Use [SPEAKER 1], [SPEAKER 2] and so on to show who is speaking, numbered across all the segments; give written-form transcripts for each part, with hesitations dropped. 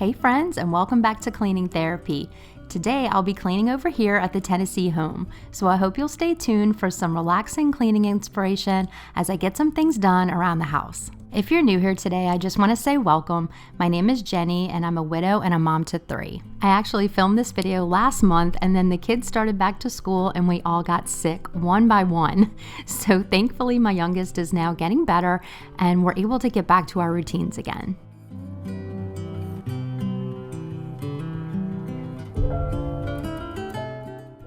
[SPEAKER 1] Hey friends, and welcome back to Cleaning Therapy. Today I'll be cleaning over here at the Tennessee home, so I hope you'll stay tuned for some relaxing cleaning inspiration as I get some things done around the house. If you're new here today, I just want to say welcome. My name is Jenny and I'm a widow and a mom to 3. I actually filmed this video last month and then the kids started back to school and we all got sick one by one. So thankfully my youngest is now getting better and we're able to get back to our routines again.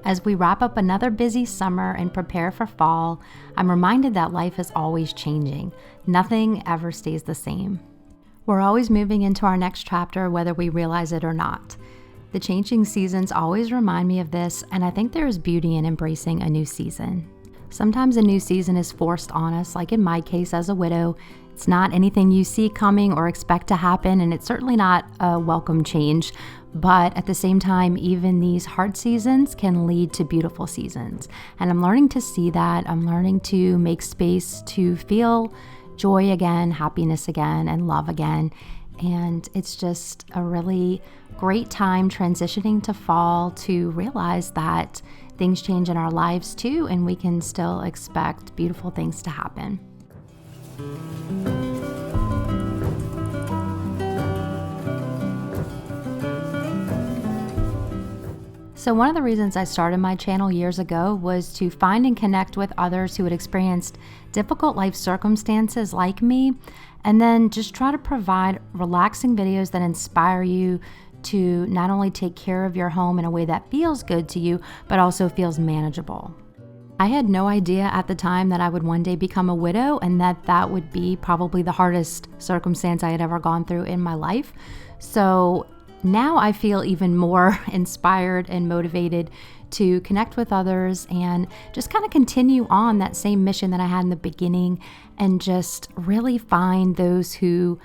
[SPEAKER 1] As we wrap up another busy summer and prepare for fall, I'm reminded that life is always changing. Nothing ever stays the same. We're always moving into our next chapter, whether we realize it or not. The changing seasons always remind me of this, and I think there is beauty in embracing a new season. Sometimes a new season is forced on us, like in my case as a widow. It's not anything you see coming or expect to happen, and it's certainly not a welcome change. But at the same time, even these hard seasons can lead to beautiful seasons. And I'm learning to see that. I'm learning to make space to feel joy again, happiness again, and love again. And it's just a really great time transitioning to fall to realize that things change in our lives too, and we can still expect beautiful things to happen. So one of the reasons I started my channel years ago was to find and connect with others who had experienced difficult life circumstances like me, and then just try to provide relaxing videos that inspire you to not only take care of your home in a way that feels good to you, but also feels manageable. I had no idea at the time that I would one day become a widow and that would be probably the hardest circumstance I had ever gone through in my life. So now I feel even more inspired and motivated to connect with others and just kind of continue on that same mission that I had in the beginning and just really find those who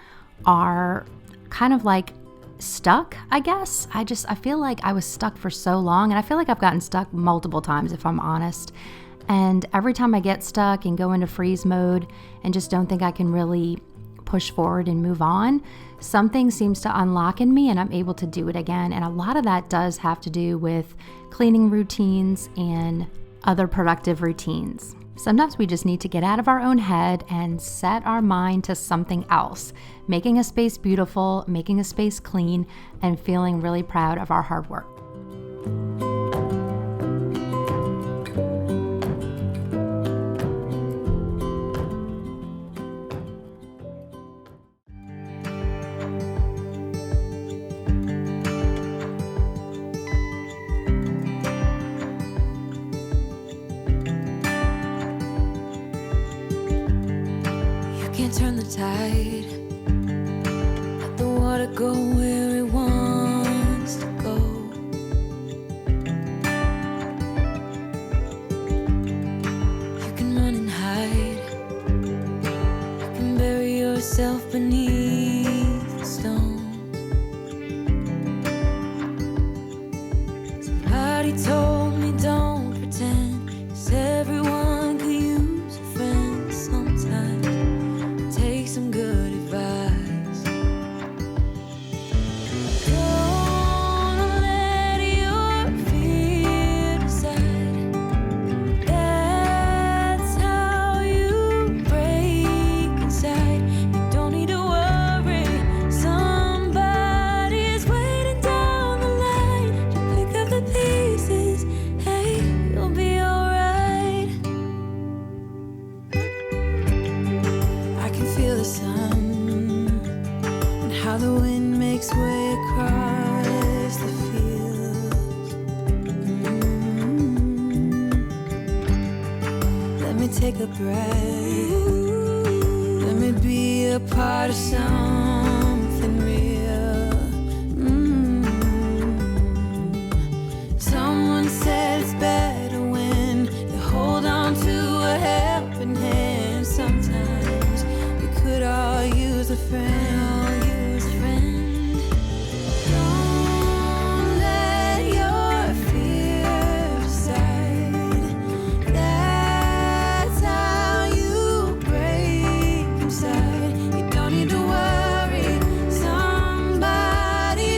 [SPEAKER 1] are kind of like stuck, I guess. I feel like I was stuck for so long, and I feel like I've gotten stuck multiple times if I'm honest. And every time I get stuck and go into freeze mode and just don't think I can really push forward and move on, something seems to unlock in me and I'm able to do it again. And a lot of that does have to do with cleaning routines and other productive routines. Sometimes we just need to get out of our own head and set our mind to something else, making a space beautiful, making a space clean, and feeling really proud of our hard work.
[SPEAKER 2] Can't turn the tide, let the water go where it wants to go. You can run and hide, you can bury yourself beneath the stones. Somebody told me don't pretend, 'cause everyone could use a friend sometimes. Take some good advice. Don't let your fear decide. That's how you break inside. You don't need to worry. Somebody's waiting down the line to pick up the pieces. Hey, you'll be alright. I can feel the sun and how the wind makes way across the fields. Let me take a breath. Let me be a part of something real. Someone said it's better when you hold on to a helping hand. Sometimes we could all use a friend. Don't let your fear decide. That's how you break inside. You don't need to worry. Somebody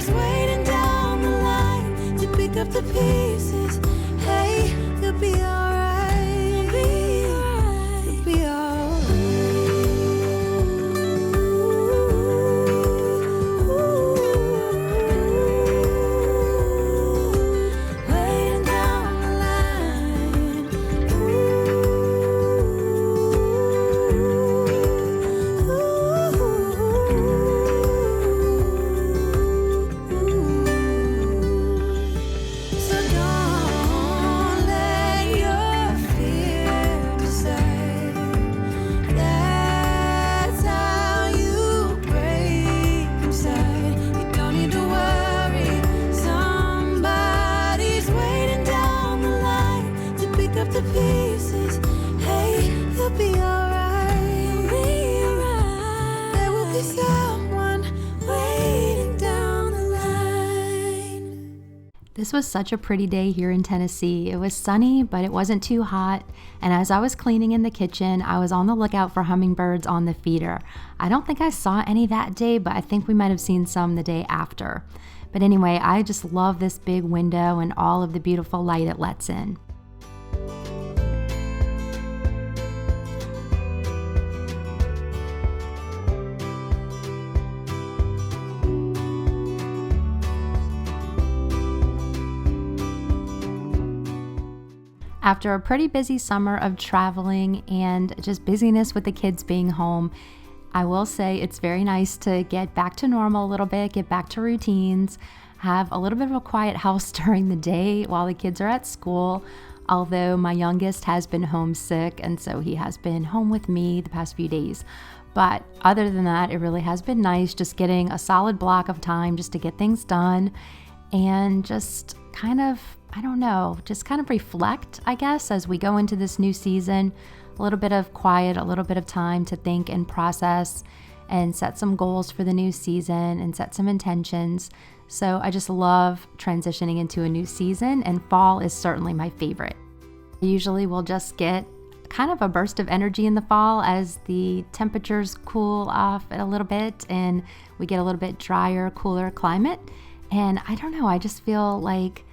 [SPEAKER 1] This was such a pretty day here in Tennessee. It was sunny, but it wasn't too hot. And as I was cleaning in the kitchen, I was on the lookout for hummingbirds on the feeder. I don't think I saw any that day, but I think we might have seen some the day after. But anyway, I just love this big window and all of the beautiful light it lets in. After a pretty busy summer of traveling and just busyness with the kids being home, I will say it's very nice to get back to normal a little bit, get back to routines, have a little bit of a quiet house during the day while the kids are at school. Although my youngest has been homesick, and so he has been home with me the past few days. But other than that, it really has been nice just getting a solid block of time just to get things done and just kind of, just kind of reflect, I guess, as we go into this new season. A little bit of quiet, a little bit of time to think and process and set some goals for the new season and set some intentions. So I just love transitioning into a new season, and fall is certainly my favorite. Usually we'll just get kind of a burst of energy in the fall as the temperatures cool off a little bit and we get a little bit drier, cooler climate. And I just feel like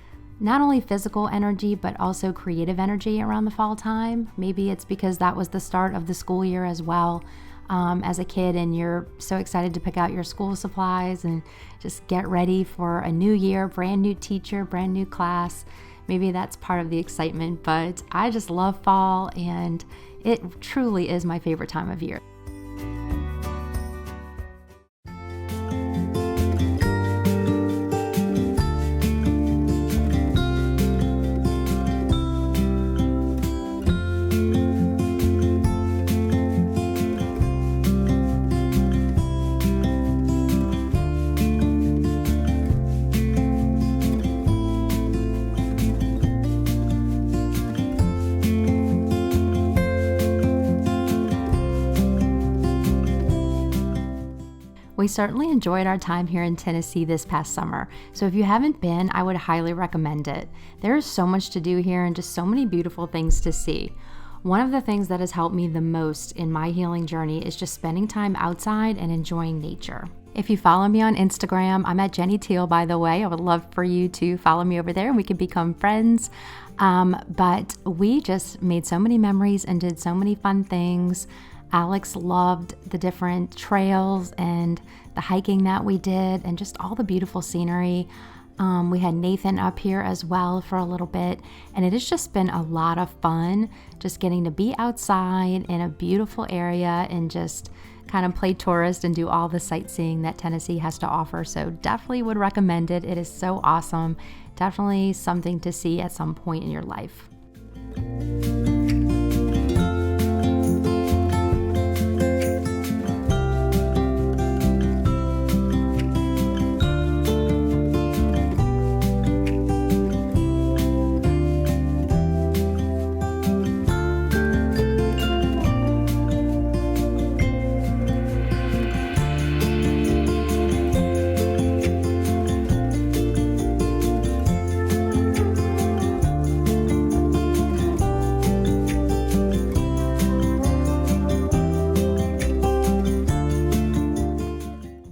[SPEAKER 1] not only physical energy, but also creative energy around the fall time. Maybe it's because that was the start of the school year as well, as a kid, and you're so excited to pick out your school supplies and just get ready for a new year, brand new teacher, brand new class. Maybe that's part of the excitement, but I just love fall, and it truly is my favorite time of year. We certainly enjoyed our time here in Tennessee this past summer, so if you haven't been, I would highly recommend it. There is so much to do here and just so many beautiful things to see. One of the things that has helped me the most in my healing journey is just spending time outside and enjoying nature. If you follow me on Instagram, I'm at Jenny Teal, by the way. I would love for you to follow me over there and we can become friends. But we just made so many memories and did so many fun things. Alex loved the different trails and the hiking that we did and just all the beautiful scenery. We had Nathan up here as well for a little bit, and it has just been a lot of fun just getting to be outside in a beautiful area and just kind of play tourist and do all the sightseeing that Tennessee has to offer. So definitely would recommend it. It is so awesome. Definitely something to see at some point in your life.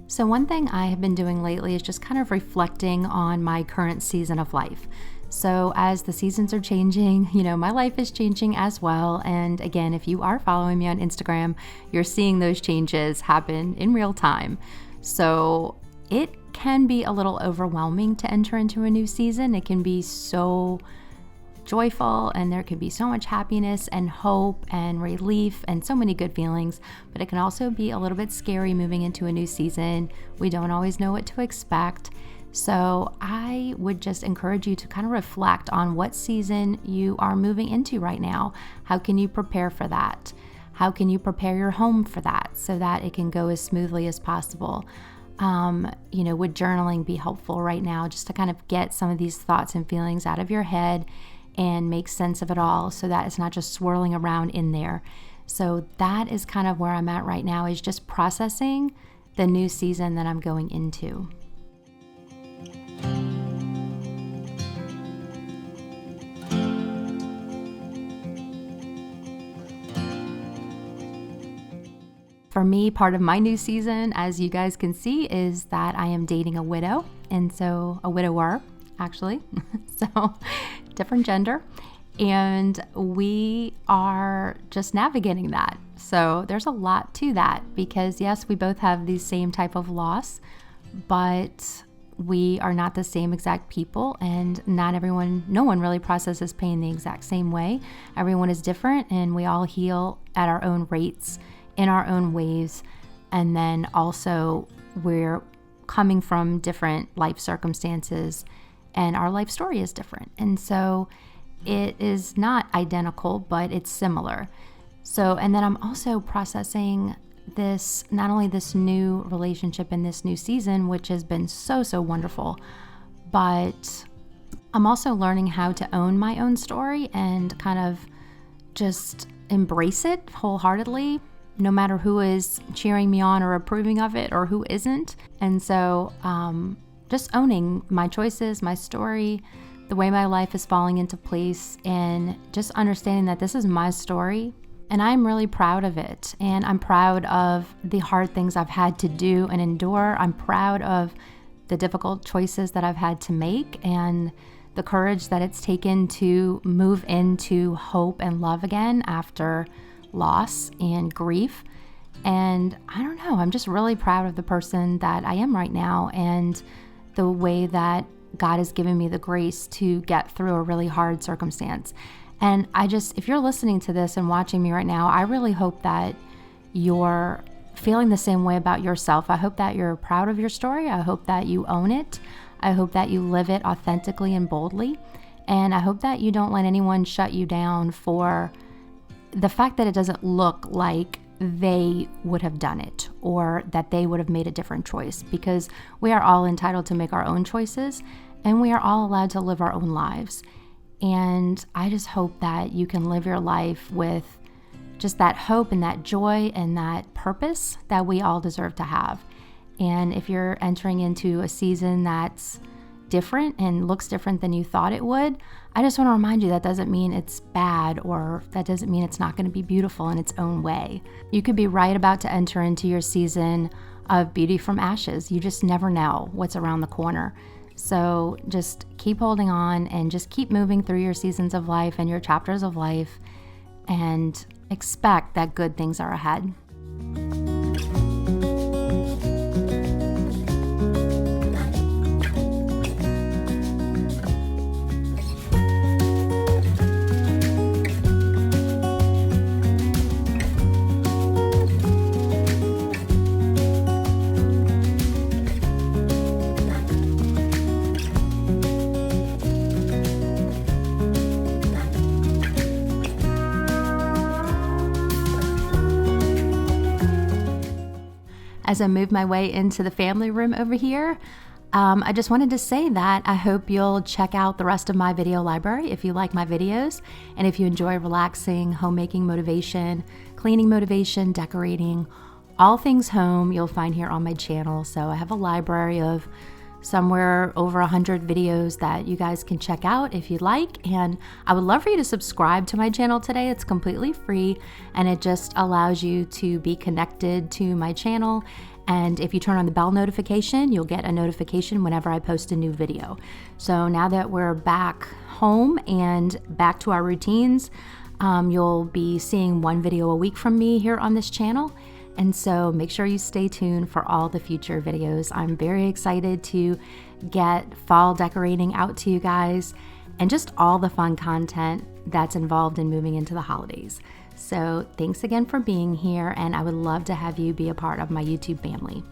[SPEAKER 1] So one thing I have been doing lately is just kind of reflecting on my current season of life. So as the seasons are changing, my life is changing as well. And again, if you are following me on Instagram, you're seeing those changes happen in real time. So it can be a little overwhelming to enter into a new season. It can be so joyful, and there can be so much happiness and hope and relief and so many good feelings, but it can also be a little bit scary moving into a new season. We don't always know what to expect. So I would just encourage you to kind of reflect on what season you are moving into right now. How can you prepare for that? How can you prepare your home for that so that it can go as smoothly as possible? Would journaling be helpful right now just to kind of get some of these thoughts and feelings out of your head and make sense of it all so that it's not just swirling around in there. So that is kind of where I'm at right now, is just processing the new season that I'm going into. For me, part of my new season, as you guys can see, is that I am dating a widow, and so a widower, actually, so different gender, and we are just navigating that. So there's a lot to that because yes, we both have the same type of loss, but we are not the same exact people, and no one really processes pain the exact same way. Everyone is different, and we all heal at our own rates, in our own ways. And then also we're coming from different life circumstances, and our life story is different. And so it is not identical, but it's similar. So, and then I'm also processing this, not only this new relationship in this new season, which has been so wonderful, but I'm also learning how to own my own story and kind of just embrace it wholeheartedly, no matter who is cheering me on or approving of it or who isn't. And so just owning my choices, my story, the way my life is falling into place, and just understanding that this is my story. And I'm really proud of it. And I'm proud of the hard things I've had to do and endure. I'm proud of the difficult choices that I've had to make and the courage that it's taken to move into hope and love again after loss and grief. And I don't know, I'm just really proud of the person that I am right now and the way that God has given me the grace to get through a really hard circumstance. And if you're listening to this and watching me right now, I really hope that you're feeling the same way about yourself. I hope that you're proud of your story. I hope that you own it. I hope that you live it authentically and boldly. And I hope that you don't let anyone shut you down for the fact that it doesn't look like they would have done it or that they would have made a different choice, because we are all entitled to make our own choices and we are all allowed to live our own lives. And I just hope that you can live your life with just that hope and that joy and that purpose that we all deserve to have. And if you're entering into a season that's different and looks different than you thought it would, I just want to remind you that doesn't mean it's bad, or that doesn't mean it's not going to be beautiful in its own way. You could be right about to enter into your season of beauty from ashes. You just never know what's around the corner. So just keep holding on and just keep moving through your seasons of life and your chapters of life, and expect that good things are ahead. As I move my way into the family room over here, I just wanted to say that I hope you'll check out the rest of my video library if you like my videos, and if you enjoy relaxing, homemaking motivation, cleaning motivation, decorating, all things home, you'll find here on my channel. So I have a library of somewhere over 100 videos that you guys can check out if you'd like. And I would love for you to subscribe to my channel today. It's completely free, and it just allows you to be connected to my channel. And if you turn on the bell notification, you'll get a notification whenever I post a new video. So now that we're back home and back to our routines, you'll be seeing one video a week from me here on this channel. And so make sure you stay tuned for all the future videos. I'm very excited to get fall decorating out to you guys, and just all the fun content that's involved in moving into the holidays. So thanks again for being here, and I would love to have you be a part of my YouTube family.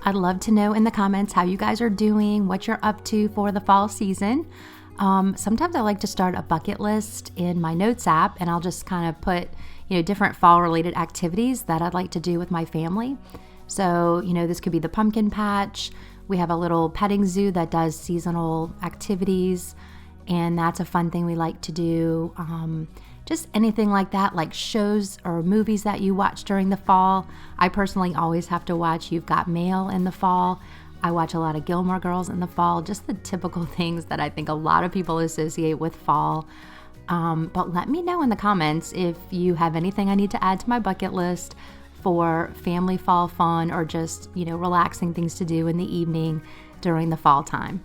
[SPEAKER 1] I'd love to know in the comments how you guys are doing, what you're up to for the fall season. Sometimes I like to start a bucket list in my notes app, and I'll just kind of put, different fall related activities that I'd like to do with my family. So, this could be the pumpkin patch. We have a little petting zoo that does seasonal activities. and that's a fun thing we like to do. Just anything like that, like shows or movies that you watch during the fall. I personally always have to watch You've Got Mail in the fall. I watch a lot of Gilmore Girls in the fall, just the typical things that I think a lot of people associate with fall. But let me know in the comments if you have anything I need to add to my bucket list for family fall fun, or just, relaxing things to do in the evening during the fall time.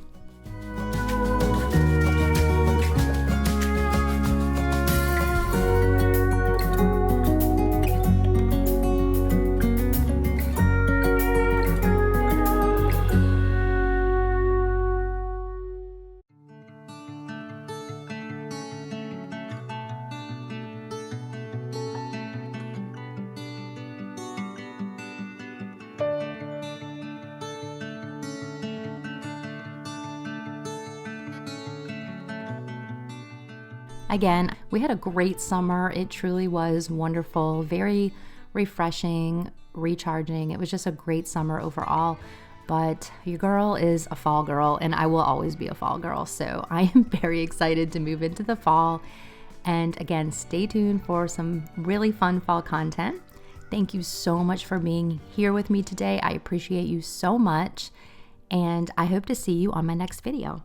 [SPEAKER 1] Again, we had a great summer. It truly was wonderful, very refreshing, recharging. It was just a great summer overall. But your girl is a fall girl, and I will always be a fall girl. So I am very excited to move into the fall. And again, stay tuned for some really fun fall content. Thank you so much for being here with me today. I appreciate you so much. And I hope to see you on my next video.